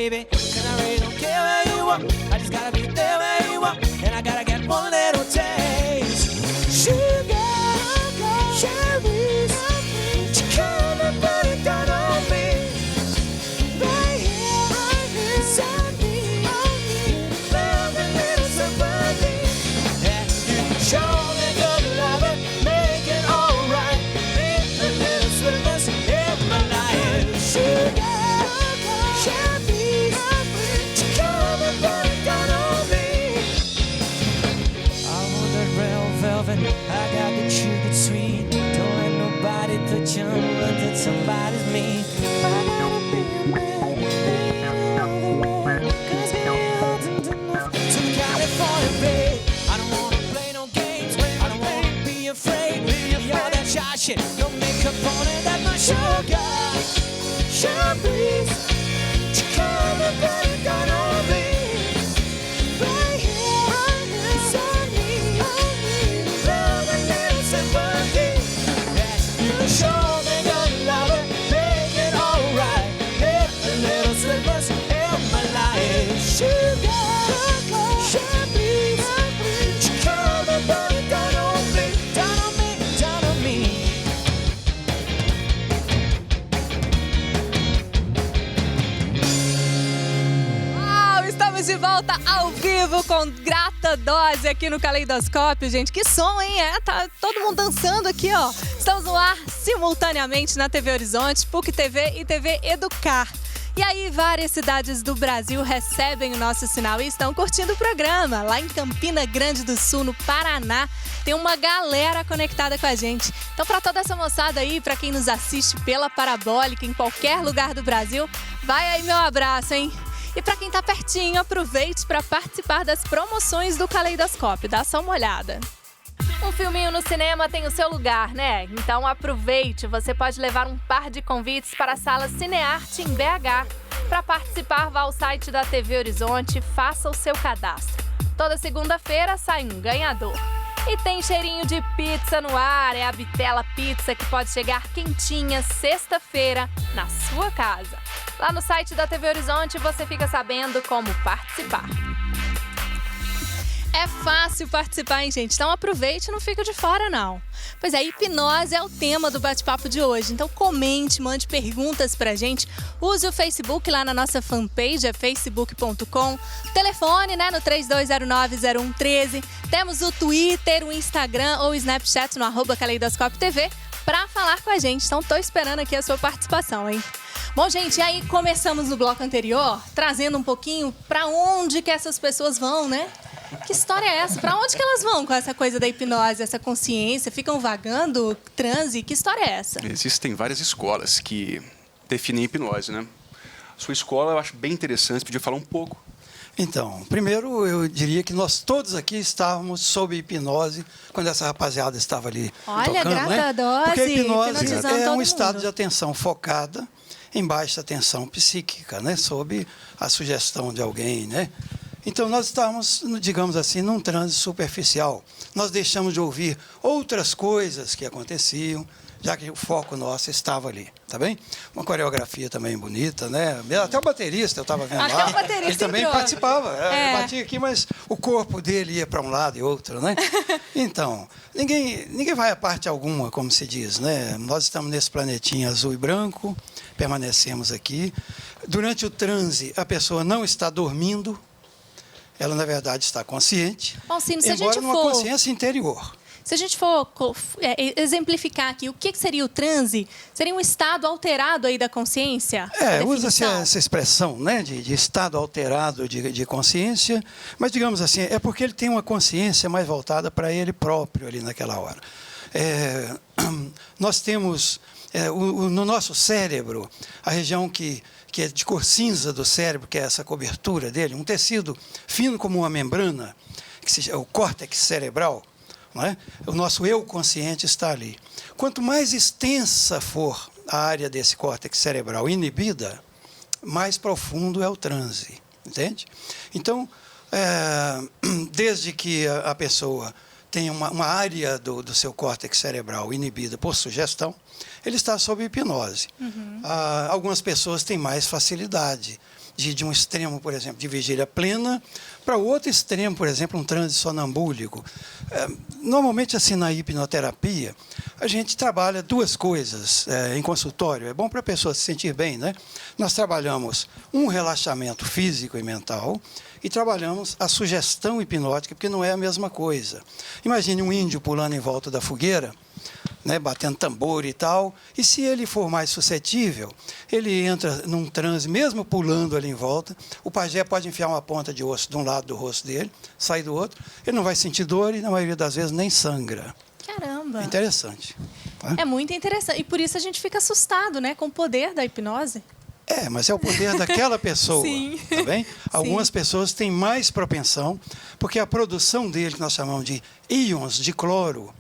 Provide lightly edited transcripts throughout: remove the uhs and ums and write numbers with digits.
baby. 'Cause I really don't care where you are. I just gotta be there where you are. And I gotta get one little taste. Sugar, cherries, you come and put it down on me. Right here, beside me. Love a little sympathy. And you show me good loving, make it alright. Make a little sweetness in my life. Sugar, cherries, you come and put it down on me. I want that real velvet, I got the sugar sweet. Don't let nobody put you on that somebody's me. I gotta be a man, be all the way. 'Cause we're holding enough to California, babe. I don't wanna play no games, I don't wanna be afraid. You're that shy shit, no makeup on it, that's my sugar. Sugar breeze, you come and put it down on me. Right here, beside me. Love a little sympathy. Yeah, you show me good loving, make it alright. Yeah, a little sweetness in my life. Sugar, sugar breeze, you come and put it down on me, down on me, down on me. Uau, estamos de volta ao vivo com Grata Dose aqui no Caleidoscópio, gente. Que som, hein? Tá todo mundo dançando aqui, ó. Estamos no ar simultaneamente na TV Horizonte, PUC TV e TV Educar. E aí, várias cidades do Brasil recebem o nosso sinal e estão curtindo o programa. Lá em Campina Grande do Sul, no Paraná, tem uma galera conectada com a gente. Então, para toda essa moçada aí, para quem nos assiste pela Parabólica, em qualquer lugar do Brasil, vai aí meu abraço, hein? E para quem tá pertinho, aproveite para participar das promoções do Caleidoscópio. Dá só uma olhada. Um filminho no cinema tem o seu lugar, né? Então aproveite, você pode levar um par de convites para a sala Cinearte em BH. Para participar, vá ao site da TV Horizonte e faça o seu cadastro. Toda segunda-feira sai um ganhador. E tem cheirinho de pizza no ar, é a Bitela Pizza que pode chegar quentinha sexta-feira na sua casa. Lá no site da TV Horizonte você fica sabendo como participar. É fácil participar, hein, gente? Então aproveite e não fica de fora, não. Pois é, hipnose é o tema do bate-papo de hoje. Então comente, mande perguntas pra gente. Use o Facebook lá na nossa fanpage, é facebook.com. Telefone, né, no 3209-0113. Temos o Twitter, o Instagram ou o Snapchat no @caleidoscópio.tv pra falar com a gente. Então tô esperando aqui a sua participação, hein? Bom, gente, e aí começamos no bloco anterior, trazendo um pouquinho pra onde que essas pessoas vão, né? Que história é essa? Pra onde que elas vão com essa coisa da hipnose, essa consciência? Ficam vagando, transe? Que história é essa? Existem várias escolas que definem hipnose, né? A sua escola eu acho bem interessante, podia falar um pouco. Então, primeiro eu diria que nós todos aqui estávamos sob hipnose quando essa rapaziada estava ali Olha, tocando, grata né? dose, Porque a hipnose hipnotizando é todo um estado mundo. de atenção focada em baixa tensão psíquica, né? Sob a sugestão de alguém, né? Então, nós estávamos, digamos assim, num transe superficial. Nós deixamos de ouvir outras coisas que aconteciam, já que o foco nosso estava ali, tá bem? Uma coreografia também bonita, né? Até o baterista, eu estava vendo Até lá, o baterista ele também entrou. participava. É. Eu batia aqui, mas o corpo dele ia para um lado e outro, né? Então, ninguém vai a parte alguma, como se diz, né? Nós estamos nesse planetinha azul e branco, permanecemos aqui. Durante o transe, a pessoa não está dormindo, ela, na verdade, está consciente, Bom, Cino, se a embora gente numa for... consciência interior. Se a gente for exemplificar aqui, o que seria o transe? Seria um estado alterado aí da consciência? Usa-se essa expressão, né, de estado alterado de consciência, mas, digamos assim, é porque ele tem uma consciência mais voltada para ele próprio ali naquela hora. Nós temos, no nosso cérebro, a região que é de cor cinza do cérebro, que é essa cobertura dele, um tecido fino como uma membrana, que é o córtex cerebral, não é? O nosso eu consciente está ali. Quanto mais extensa for a área desse córtex cerebral inibida, mais profundo é o transe, entende? Então, desde que a pessoa tem uma área do seu córtex cerebral inibida por sugestão, ele está sob hipnose. Algumas pessoas têm mais facilidade de um extremo, por exemplo, de vigília plena, para o outro extremo, por exemplo, um transe sonambúlico. Normalmente, assim, na hipnoterapia, a gente trabalha duas coisas em consultório. É bom para a pessoa se sentir bem, né? Nós trabalhamos um relaxamento físico e mental e trabalhamos a sugestão hipnótica, porque não é a mesma coisa. Imagine um índio pulando em volta da fogueira, né, batendo tambor e tal, e se ele for mais suscetível, ele entra num transe, mesmo pulando ali em volta, o pajé pode enfiar uma ponta de osso de um lado do rosto dele, sair do outro, ele não vai sentir dor e, na maioria das vezes, nem sangra. Caramba! É interessante. Tá? É muito interessante. E por isso a gente fica assustado, né, com o poder da hipnose. Mas é o poder daquela pessoa, Sim. tá bem? Algumas Sim. pessoas têm mais propensão, porque a produção dele, que nós chamamos de íons de cloro,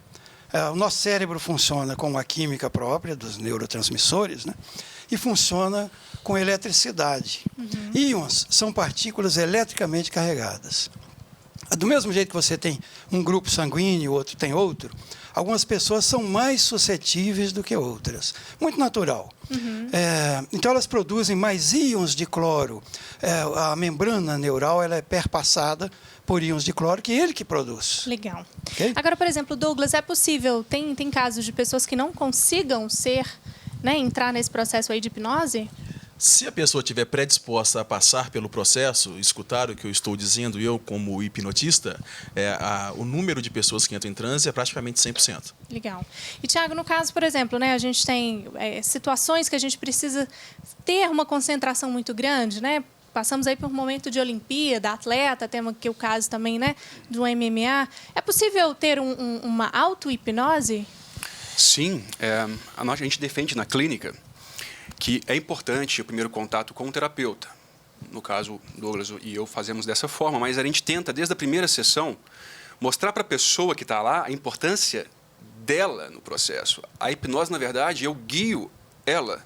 o nosso cérebro funciona com a química própria dos neurotransmissores, né? E funciona com eletricidade. Íons são partículas eletricamente carregadas. Do mesmo jeito que você tem um grupo sanguíneo, outro tem outro, algumas pessoas são mais suscetíveis do que outras. Muito natural. Então, elas produzem mais íons de cloro. A membrana neural ela é perpassada por íons de cloro, que é ele que produz. Legal. Ok? Agora, por exemplo, Douglas, é possível, tem casos de pessoas que não consigam entrar nesse processo aí de hipnose? Se a pessoa estiver predisposta a passar pelo processo, escutar o que eu estou dizendo, eu como hipnotista, o número de pessoas que entram em transe é praticamente 100%. Legal. E, Tiago, no caso, por exemplo, né, a gente tem situações que a gente precisa ter uma concentração muito grande, né? Passamos aí por um momento de Olimpíada, atleta, temos aqui o caso também, né, do MMA. É possível ter uma auto-hipnose? Sim, a gente defende na clínica que é importante o primeiro contato com o terapeuta. No caso, Douglas e eu fazemos dessa forma, mas a gente tenta, desde a primeira sessão, mostrar para a pessoa que está lá a importância dela no processo. A hipnose, na verdade, eu guio ela.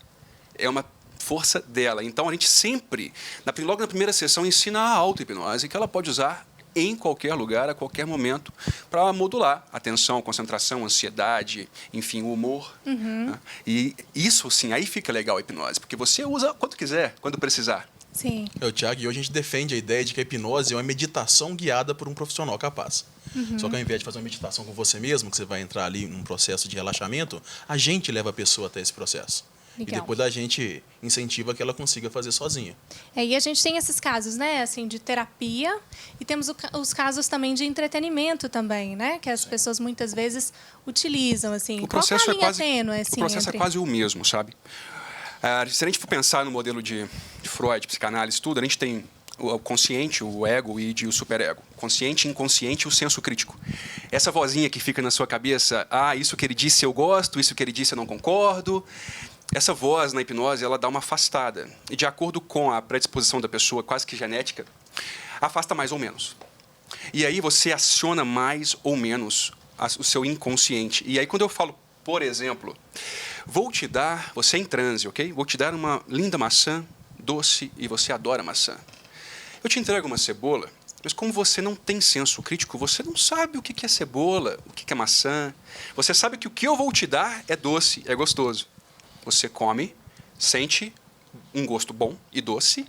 É uma força dela. Então, a gente sempre, logo na primeira sessão, ensina a auto-hipnose, que ela pode usar em qualquer lugar, a qualquer momento, para modular a atenção, concentração, ansiedade, enfim, o humor. Né? E isso, sim, aí fica legal a hipnose, porque você usa quando quiser, quando precisar. Sim. Tiago, e hoje a gente defende a ideia de que a hipnose é uma meditação guiada por um profissional capaz. Só que ao invés de fazer uma meditação com você mesmo, que você vai entrar ali num processo de relaxamento, a gente leva a pessoa até esse processo. Legal. E depois a gente incentiva que ela consiga fazer sozinha. E a gente tem esses casos, né, assim, de terapia e temos os casos também de entretenimento também, né, que as pessoas muitas vezes utilizam, assim. O processo Qual é a linha tênue, assim, o processo é quase o mesmo, sabe? Se a gente for pensar no modelo de Freud, psicanálise, tudo, a gente tem o consciente, o ego e o superego. Consciente, inconsciente e o senso crítico. Essa vozinha que fica na sua cabeça, isso que ele disse eu gosto, isso que ele disse eu não concordo. Essa voz na hipnose, ela dá uma afastada. E de acordo com a predisposição da pessoa, quase que genética, afasta mais ou menos. E aí você aciona mais ou menos o seu inconsciente. E aí quando eu falo, por exemplo, você é em transe, ok? Vou te dar uma linda maçã, doce, e você adora maçã. Eu te entrego uma cebola, mas como você não tem senso crítico, você não sabe o que é cebola, o que é maçã. Você sabe que o que eu vou te dar é doce, é gostoso. Você come, sente um gosto bom e doce.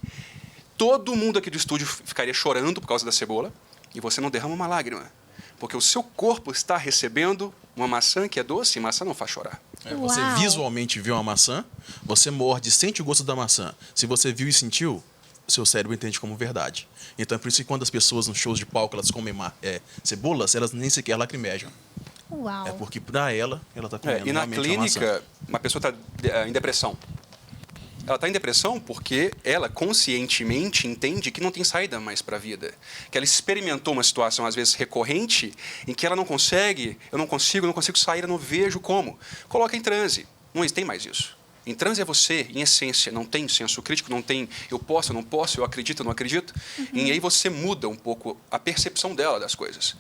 Todo mundo aqui do estúdio ficaria chorando por causa da cebola e você não derrama uma lágrima. Porque o seu corpo está recebendo uma maçã que é doce e maçã não faz chorar. Você Uau. visualmente viu uma maçã, você morde, sente o gosto da maçã. Se você viu e sentiu, o seu cérebro entende como verdade. Então é por isso que quando as pessoas nos shows de palco elas comem cebolas, elas nem sequer lacrimejam. Uau. É porque para ela está comendo E na realmente uma maçã. clínica, uma pessoa está em depressão. Ela está em depressão porque ela conscientemente entende que não tem saída mais para a vida. Que ela experimentou uma situação, às vezes, recorrente, em que ela não consegue, eu não consigo sair, eu não vejo como. Coloca em transe. Não tem mais isso. Em transe é você, em essência, não tem senso crítico, não tem eu posso, eu não posso, eu acredito, eu não acredito. E aí você muda um pouco a percepção dela das coisas.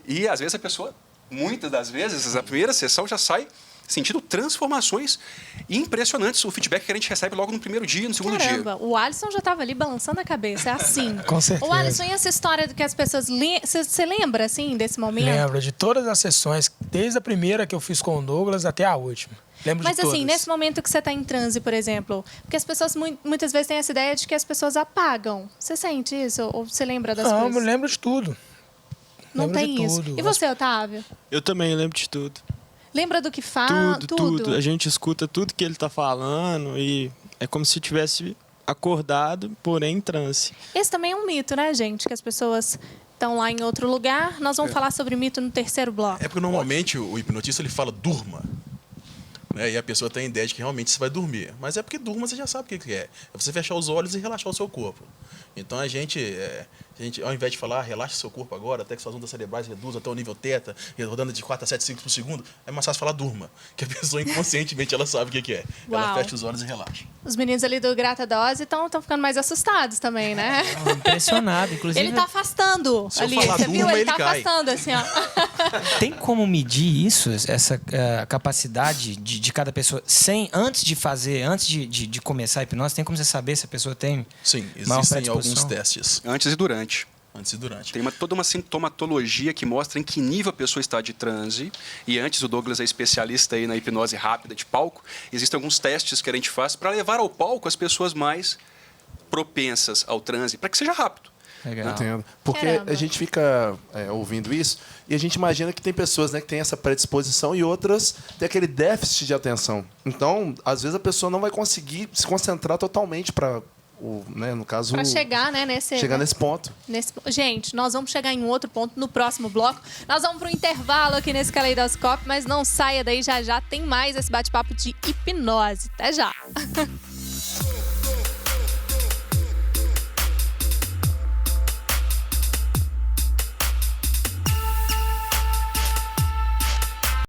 E, às vezes, a pessoa... Muitas das vezes, a primeira sessão já sai sentindo transformações impressionantes. O feedback que a gente recebe logo no primeiro dia, no segundo Caramba, dia. o Alisson já estava ali balançando a cabeça, é assim. Com certeza. O Alisson, e essa história do que as pessoas... Você lembra, assim, desse momento? Lembro de todas as sessões, desde a primeira que eu fiz com o Douglas até a última. Lembro Mas de assim, todas. nesse momento que você tá em transe, por exemplo, porque as pessoas muitas vezes têm essa ideia de que as pessoas apagam. Você sente isso? Ou você lembra das Não, coisas? eu lembro de tudo. Não lembro tem de isso. tudo. E você, Otávio? Eu também lembro de tudo. Lembra do que fala? Tudo. A gente escuta tudo que ele tá falando e é como se tivesse acordado, porém em transe. Esse também é um mito, né, gente? Que as pessoas estão lá em outro lugar. Nós vamos falar sobre mito no terceiro bloco. É porque normalmente o hipnotista ele fala durma. Né? E a pessoa tem a ideia de que realmente você vai dormir. Mas é porque durma você já sabe o que é. É você fechar os olhos e relaxar o seu corpo. Então a gente, ao invés de falar, relaxa seu corpo agora, até que suas ondas cerebrais reduzam até o nível teta, rodando de 4 a 7 ciclos por segundo, é mais fácil falar durma. Que a pessoa inconscientemente ela sabe o que é. Ela Uau. fecha os olhos e relaxa. Os meninos ali do Grata Dose estão ficando mais assustados também, né? Impressionado. Inclusive, Ele tá afastando Se eu ali. falar Você viu? durma, Ele ele tá cai. afastando, assim, ó. tem como medir isso, essa capacidade de cada pessoa, antes de começar a hipnose, tem como você saber se a pessoa tem Sim, maior existem alguns predisposição? testes. Antes e durante. Antes e durante. Tem toda uma sintomatologia que mostra em que nível a pessoa está de transe. E antes, o Douglas é especialista aí na hipnose rápida de palco. Existem alguns testes que a gente faz para levar ao palco as pessoas mais propensas ao transe, para que seja rápido. Legal. Entendo. Porque Caramba. a gente fica ouvindo isso e a gente imagina que tem pessoas, né, que têm essa predisposição e outras têm aquele déficit de atenção. Então, às vezes a pessoa não vai conseguir se concentrar totalmente para, no caso, Pra chegar, né, chegar nesse ponto. Gente, nós vamos chegar em um outro ponto no próximo bloco. Nós vamos pro intervalo aqui nesse Caleidoscópio, mas não saia daí, já tem mais esse bate-papo de hipnose. Até já!